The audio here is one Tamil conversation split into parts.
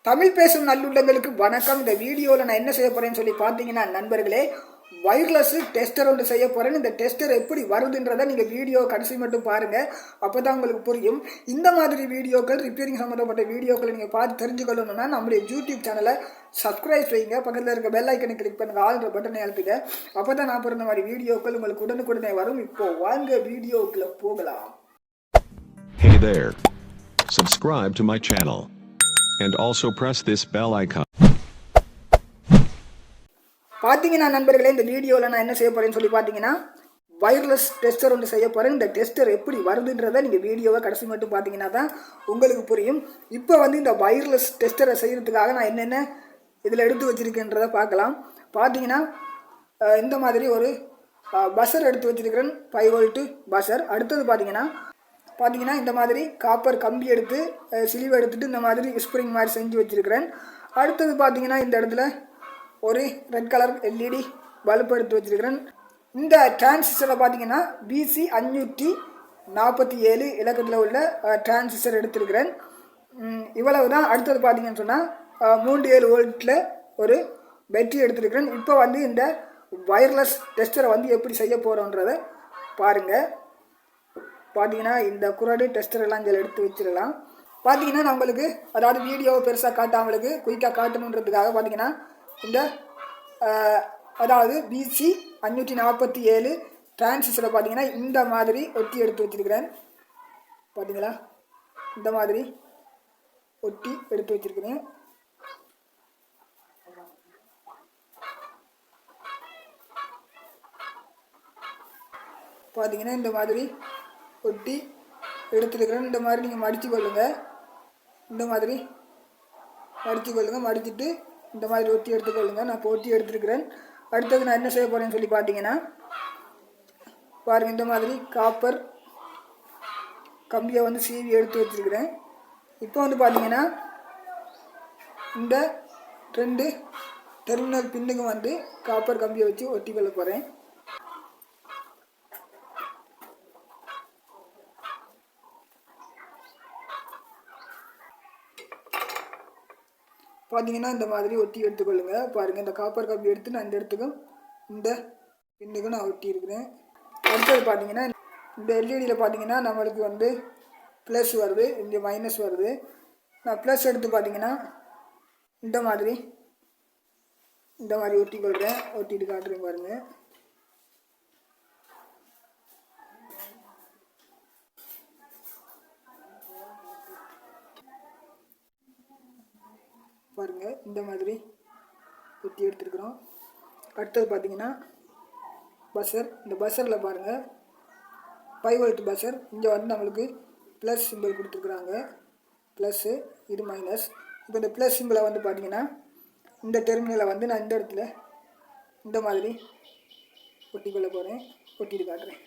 தமிழ் பேசும் நல்லுள்ளங்களுக்கு வணக்கம். இந்த வீடியோவில் நான் என்ன செய்ய போறேன்னு சொல்லி பார்த்தீங்கன்னா நண்பர்களே, வயர்லெஸ் டெஸ்டர் ஒன்று செய்ய போறேன். இந்த டெஸ்டர் எப்படி வருதுன்றதை நீங்கள் வீடியோ கடைசி மட்டும் பாருங்க, அப்போதான் உங்களுக்கு புரியும். இந்த மாதிரி வீடியோக்கள் ரிப்பேரிங் சம்மந்தப்பட்ட வீடியோக்களை நீங்கள் பார்த்து தெரிஞ்சுக்கொள்ளணும்னா நம்மளுடைய யூடியூப் சேனலை சப்ஸ்கிரைப் செய்யுங்க, பக்கத்தில் இருக்க பெல் ஐக்கனை கிளிக் பண்ணுங்க, ஆல்ன்ற பட்டனை அழுத்துங்க. அப்போ தான் நான் பிறந்த மாதிரி வீடியோக்கள் உங்களுக்கு உடனுக்குடனே வரும். இப்போ வாங்க வீடியோக்குள்ள போகலாம். Hey there. Subscribe to my channel. And also press this bell icon. பார்த்தீங்கன்னா நண்பர்களே, இந்த வீடியோவில் நான் என்ன செய்ய போறேன்னு சொல்லி பார்த்தீங்கன்னா வயர்லெஸ் டெஸ்டர் ஒன்று செய்ய போறேன். இந்த டெஸ்டர் எப்படி வருதுன்றதை நீங்கள் வீடியோவை கடைசி மட்டும் பார்த்தீங்கன்னா தான் உங்களுக்கு புரியும். இப்போ இந்த வயர்லெஸ் டெஸ்டரை செய்யறதுக்காக நான் என்னென்ன இதில் எடுத்து வச்சிருக்கேன்றதை பார்க்கலாம். பார்த்தீங்கன்னா இந்த மாதிரி ஒரு பஸர் எடுத்து வச்சிருக்கிறேன், 5 வோல்ட் பஸர். அடுத்தது பார்த்தீங்கன்னா இந்த மாதிரி காப்பர் கம்பி எடுத்து சிலிவை எடுத்துட்டு இந்த மாதிரி ஸ்ப்ரிங் மாதிரி செஞ்சு வச்சிருக்கிறேன். அடுத்தது பார்த்தீங்கன்னா இந்த இடத்துல ஒரு ரெட் கலர் எல்இடி பல்ப் எடுத்து வச்சிருக்கிறேன். இந்த டிரான்சிஸ்டரை பார்த்தீங்கன்னா BC547 இலக்கத்தில் உள்ள டிரான்சிஸ்டர் எடுத்திருக்கிறேன். இவ்வளவு தான். அடுத்தது பார்த்தீங்கன்னு சொன்னால் 37 வோல்ட்டில் ஒரு பேட்டரி எடுத்திருக்கிறேன். இப்போ இந்த வயர்லெஸ் டெஸ்டரை எப்படி செய்ய போகிறோன்றதை பாருங்கள். பார்த்தீங்கன்னா இந்த குரடு டெஸ்டர் எல்லாம் இதில் எடுத்து வச்சிடலாம். பார்த்தீங்கன்னா நான் உங்களுக்கு அதாவது வீடியோவை பெருசாக காட்டாமலுக்கு குயிக்காக காட்டணுன்றதுக்காக பார்த்தீங்கன்னா இந்த அதாவது BC547 டிரான்சிஸ்டரை பார்த்தீங்கன்னா இந்த மாதிரி ஒட்டி எடுத்து வச்சிருக்கிறேன். பார்த்தீங்களா, இந்த மாதிரி ஒட்டி எடுத்து வச்சிருக்கிறேன். பார்த்தீங்கன்னா இந்த மாதிரி ஒட்டி எடுத்துருக்கிறேன். இந்த மாதிரி நீங்கள் மடித்து கொள்ளுங்க, இந்த மாதிரி மடித்து கொள்ளுங்க. மடிச்சுட்டு இந்த மாதிரி ஒட்டி எடுத்துக்கொள்ளுங்க. நான் இப்போ ஒட்டி எடுத்துருக்கிறேன். அடுத்தது நான் என்ன செய்ய போகிறேன்னு சொல்லி பார்த்தீங்கன்னா பாருங்கள், இந்த மாதிரி காப்பர் கம்பியை சீவி எடுத்து வச்சுருக்கிறேன். இப்போ பார்த்தீங்கன்னா இந்த 2 டெர்மினல் பின்னுக்கு காப்பர் கம்பியை வச்சு ஒட்டி கொள்ள போகிறேன். பார்த்தீங்கன்னா இந்த மாதிரி ஒட்டி எடுத்துக்கொள்ளுங்க. பாருங்கள், இந்த காப்பர் கம்பி எடுத்து நான் இந்த இடத்துக்கும் இந்த பின்னுக்கும் நான் ஒட்டி இருக்கிறேன். அடுத்தது பார்த்தீங்கன்னா இந்த எல்இடியில் பார்த்தீங்கன்னா நம்மளுக்கு ப்ளஸ் வருது, இங்கே மைனஸ் வருது. நான் ப்ளஸ் எடுத்து பார்த்தீங்கன்னா இந்த மாதிரி ஒட்டிக்கொள்கிறேன். ஒட்டிட்டு காட்டுறேன் பாருங்கள். பாருங்கள், இந்த மாதிரி ஒட்டி எடுத்துருக்குறோம். அடுத்தது பார்த்தீங்கன்னா பஸர். இந்த பஸரில் பாருங்கள் 5 வோல்ட் பஸர். இங்கே நம்மளுக்கு ப்ளஸ் சிம்பிள் கொடுத்துருக்குறாங்க, ப்ளஸ்ஸு, இது மைனஸ். இப்போ இந்த ப்ளஸ் சிம்பிளை பார்த்தீங்கன்னா இந்த டெர்மினலை நான் இந்த இடத்துல இந்த மாதிரி ஒட்டிக்கொள்ள போகிறேன். ஒட்டிட்டு காட்டுறேன்.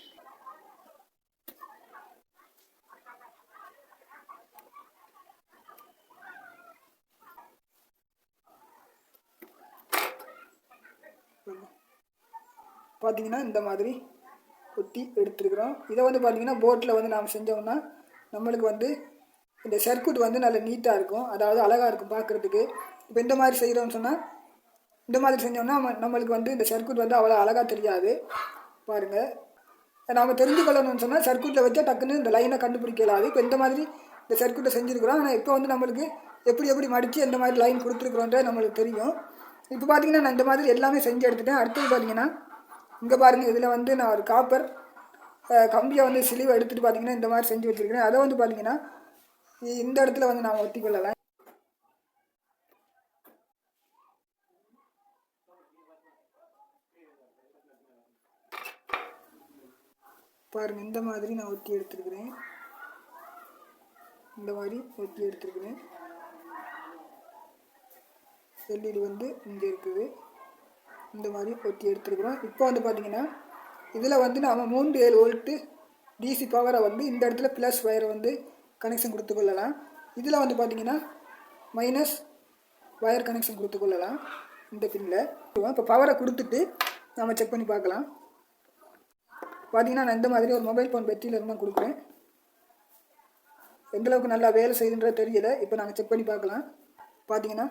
பார்த்தீங்கன்னா இந்த மாதிரி ஒட்டி எடுத்துருக்குறோம். இதை பார்த்தீங்கன்னா போட்டில் நாம் செஞ்சோம்னா நம்மளுக்கு இந்த சர்க்யூட் நல்ல நீட்டாக இருக்கும், அதாவது அழகாக இருக்கும் பார்க்குறதுக்கு. இப்போ இந்த மாதிரி செய்கிறோம்னு சொன்னால், இந்த மாதிரி செஞ்சோம்னா நம்மளுக்கு இந்த சர்க்யூட் அவ்வளோ அழகாக தெரியாது. பாருங்கள், நாம் தெரிஞ்சுக்கொள்ளணும்னு சொன்னால் சர்க்யூட்டில் வச்சா டக்குன்னு இந்த லைனை கண்டுபிடிக்கலாது. இப்போ இந்த மாதிரி இந்த சர்க்யூட்டை செஞ்சுருக்குறோம். ஆனால் இப்போ நம்மளுக்கு எப்படி மடித்து எந்த மாதிரி லைன் கொடுத்துருக்குறோன்ற நம்மளுக்கு தெரியும். இப்போ பார்த்தீங்கன்னா நான் இந்த மாதிரி எல்லாமே செஞ்சு எடுத்துட்டேன். அடுத்தது பார்த்தீங்கன்னா இங்கே பாருங்கள், இதில் நான் ஒரு காப்பர் கம்பியை சிலிவை எடுத்துகிட்டு பார்த்தீங்கன்னா இந்த மாதிரி செஞ்சு வச்சுருக்கிறேன். அதை பார்த்தீங்கன்னா இந்த இடத்துல நாம் ஒட்டி கொள்ளலாம். பாருங்கள், இந்த மாதிரி நான் ஒட்டி எடுத்துருக்கிறேன். இந்த மாதிரி ஒட்டி எடுத்துருக்கிறேன். எல்இடி இங்கே இருக்குது. இந்த மாதிரி ஒட்டி எடுத்துருக்குறோம். இப்போ பார்த்தீங்கன்னா இதில் நாம் 37 வோல்ட்டு டிசி பவரை இந்த இடத்துல ப்ளஸ் வயரை கனெக்ஷன் கொடுத்துக்கொள்ளலாம். இதில் பார்த்தீங்கன்னா மைனஸ் வயர் கனெக்ஷன் கொடுத்துக்கொள்ளலாம் இந்த பின்னில். இப்போ பவரை கொடுத்துட்டு நம்ம செக் பண்ணி பார்க்கலாம். பார்த்தீங்கன்னா நான் இந்த மாதிரி ஒரு மொபைல் ஃபோன் பேட்டரியில் இருந்தால் கொடுக்குறேன். எந்தளவுக்கு நல்லா வேலை செய்யுதுன்றது தெரியல. இப்போ நாங்கள் செக் பண்ணி பார்க்கலாம். பார்த்தீங்கன்னா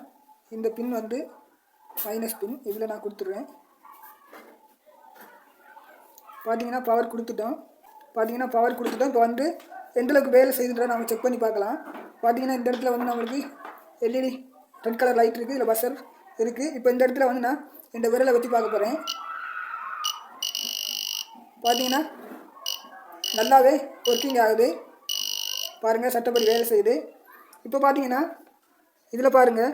இந்த பின் வந்து மைனஸ் பின், இதில் நான் கொடுத்துருவேன். பார்த்தீங்கன்னா பவர் கொடுத்துட்டோம். இப்போ வந்து எந்தளவுக்கு வேலை செய்யுதுன்றதை நம்ம செக் பண்ணி பார்க்கலாம். பார்த்தீங்கன்னா இந்த இடத்துல வந்து நம்மளுக்கு எல்இடி ரெட் கலர் லைட் இருக்குது, இதில் பஸ்ஸர் இருக்குது. இப்போ இந்த இடத்துல வந்து நான் இந்த விரலை வச்சு பார்க்க போகிறேன். பார்த்தீங்கன்னா நல்லாவே ஒர்க்கிங் ஆகுது. பாருங்கள், சட்டப்படி வேலை செய்யுது. இப்போ பார்த்தீங்கன்னா இதில் பாருங்கள்,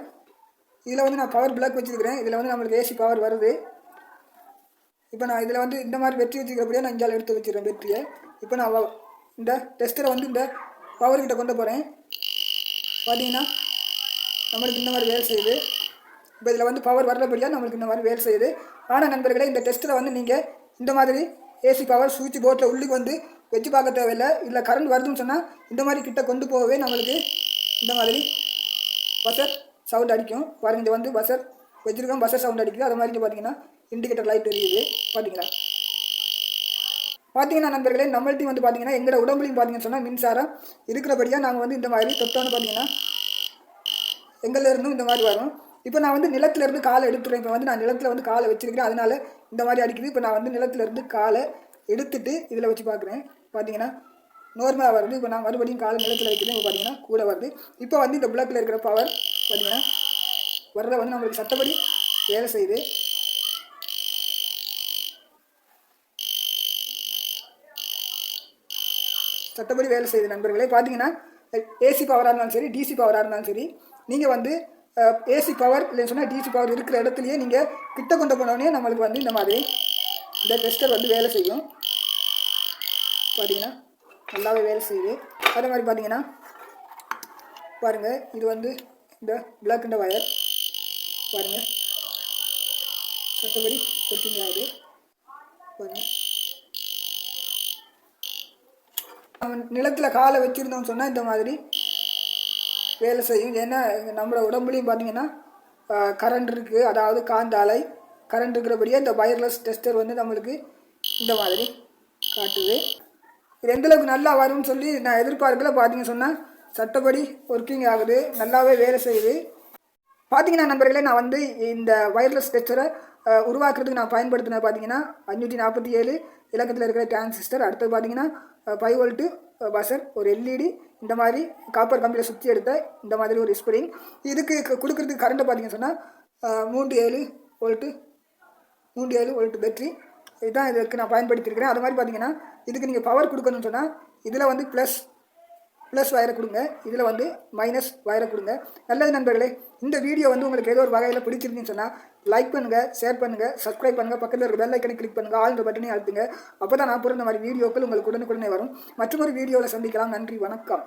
இதில் வந்து நான் பவர் பிளாக் வச்சுருக்கிறேன். இதில் வந்து நம்மளுக்கு ஏசி பவர் வருது. இப்போ நான் இதில் வந்து இந்த மாதிரி வெற்றி வச்சுக்கிறபடியே நான் இங்கே எடுத்து வச்சுக்கிறேன் பேட்டரியை. இப்போ நான் இந்த டெஸ்டரை வந்து இந்த பவர்கிட்ட கொண்டு போகிறேன். பார்த்தீங்கன்னா நம்மளுக்கு இந்த மாதிரி வேலை செய்யுது. இப்போ இதில் வந்து பவர் வரலபடியாக நம்மளுக்கு இந்த மாதிரி வேலை செய்யுது. ஆனால் நண்பர்களே, இந்த டெஸ்ட்டில் வந்து நீங்கள் இந்த மாதிரி ஏசி பவர் சுவிட்ச் போர்ட்டில் உள்ளுக்கு வந்து வச்சு பார்க்க தேவையில்லை. இல்லை கரண்ட் வருதுன்னு சொன்னால் இந்த மாதிரி கிட்ட கொண்டு போகவே நம்மளுக்கு இந்த மாதிரி பஸ்ஸர் சவுண்ட் அடிக்கும். பாருங்கள், இது வந்து பஸ்ஸர் வச்சுருக்கோம், பஸ்ஸர் சவுண்ட் அடிக்குது. அது மாதிரி பார்த்தீங்கன்னா இண்டிகேட்டர் லைட் எரியுது. பார்த்தீங்கன்னா நண்பர்களே, நம்மள்ட்டையும் வந்து பார்த்தீங்கன்னா எங்களோட உடம்புலையும் பார்த்தீங்கன்னு சொன்னால் மின்சாரம் இருக்கிறபடியாக நாங்கள் வந்து இந்த மாதிரி தொட்டோன்னு பார்த்தீங்கன்னா எங்கள்லேருந்தும் இந்த மாதிரி வரும். இப்போ நான் வந்து நிலத்திலேருந்து காலை எடுத்துகிறேன். இப்போ வந்து நான் நிலத்தில் வந்து காலை வச்சுருக்கிறேன், அதனால் இந்த மாதிரி அடிக்குது. இப்போ நான் வந்து நிலத்திலேருந்து காலை எடுத்துட்டு இதில் வச்சு பார்க்குறேன். பார்த்தீங்கன்னா நார்மலாக வருது. இப்போ நான் மறுபடியும் காலை நிலத்தில் வைக்கிறேன். இப்போ பார்த்தீங்கன்னா கூட வருது. இப்போ வந்து இந்த பிளாக்கில் இருக்கிற பவர் பார்த்தீங்கன்னா வர்றதை வந்து நம்மளுக்கு சட்டப்படி வேலை செய்யுது. சட்டப்படி வேலை செய்யுது நண்பர்களே. பார்த்தீங்கன்னா ஏசி பவராக இருந்தாலும் சரி, டிசி பவராக இருந்தாலும் சரி, நீங்கள் வந்து ஏசி பவர் இல்லைன்னு சொன்னால் டிசி பவர் இருக்கிற இடத்துலையே நீங்கள் கிட்ட கொண்டு போனோடனே நம்மளுக்கு வந்து இந்த மாதிரி இந்த டெஸ்டர் வந்து வேலை செய்யும். பார்த்தீங்கன்னா நல்லாவே வேலை செய்யுது. அதே மாதிரி பார்த்தீங்கன்னா பாருங்கள், இது வந்து இந்த பிளாக் இந்த வயர் பாருங்கள் சட்டப்படி ஒர்க்கிங் ஆகுது. பாருங்கள், நம்ம நிலத்தில் காலை வச்சுருந்தோம்னு சொன்னால் இந்த மாதிரி வேலை செய்யும். ஏன்னா நம்மளோட உடம்புலையும் பார்த்தீங்கன்னா கரண்ட் இருக்குது, அதாவது காந்த அலை கரண்ட் இருக்கிறபடியே இந்த வயர்லெஸ் டெஸ்டர் வந்து நம்மளுக்கு இந்த மாதிரி காட்டுது. இது எந்தளவுக்கு நல்லா வரும்னு சொல்லி நான் எதிர்பார்க்கல. பார்த்தீங்கன்னு சொன்னால் சட்டப்படி ஒர்க்கிங் ஆகுது, நல்லாவே வேலை செய்யுது. பார்த்தீங்கன்னா நண்பர்களே, நான் வந்து இந்த வயர்லெஸ் டெஸ்டரை உருவாக்குறதுக்கு நான் பயன்படுத்தின பார்த்தீங்கன்னா 547 இலக்கத்தில் இருக்கிற டிரான்சிஸ்டர். அடுத்தது பார்த்தீங்கன்னா 5 வோல்ட்டு பஸ்ஸர், ஒரு எல்இடி, இந்த மாதிரி காப்பர் கம்பியில் சுற்றி எடுத்த இந்த மாதிரி ஒரு ஸ்ப்ரிங். இதுக்கு கொடுக்குறதுக்கு கரண்ட்டை பார்த்தீங்கன்னு சொன்னால் 37 வோல்ட்டு பேட்ரி. இதுதான் இதுக்கு நான் பயன்படுத்தியிருக்கிறேன். அது மாதிரி பார்த்தீங்கன்னா இதுக்கு நீங்கள் பவர் கொடுக்கணும்னு சொன்னால் இதில் வந்து ப்ளஸ் வயரை கொடுங்க, இதில் வந்து மைனஸ் வயரை கொடுங்க. நல்லது நண்பர்களே, இந்த வீடியோ வந்து உங்களுக்கு ஏதோ ஒரு வகையில் பிடிச்சிருந்துன்னு சொன்னால் லைக் பண்ணுங்கள், ஷேர் பண்ணுங்கள், சப்ஸ்கிரைப் பண்ணுங்கள், பக்கத்தில் இருக்கிற பெல் ஐக்கனை கிளிக் பண்ணுங்கள், ஆல் இந்த பட்டனை அழுத்துங்க. அப்போ தான் நான் போகிற இந்த மாதிரி வீடியோக்கள் உங்களுக்கு உடனுக்குடனே வரும். மற்றொரு வீடியோவில் சந்திக்கலாம். நன்றி, வணக்கம்.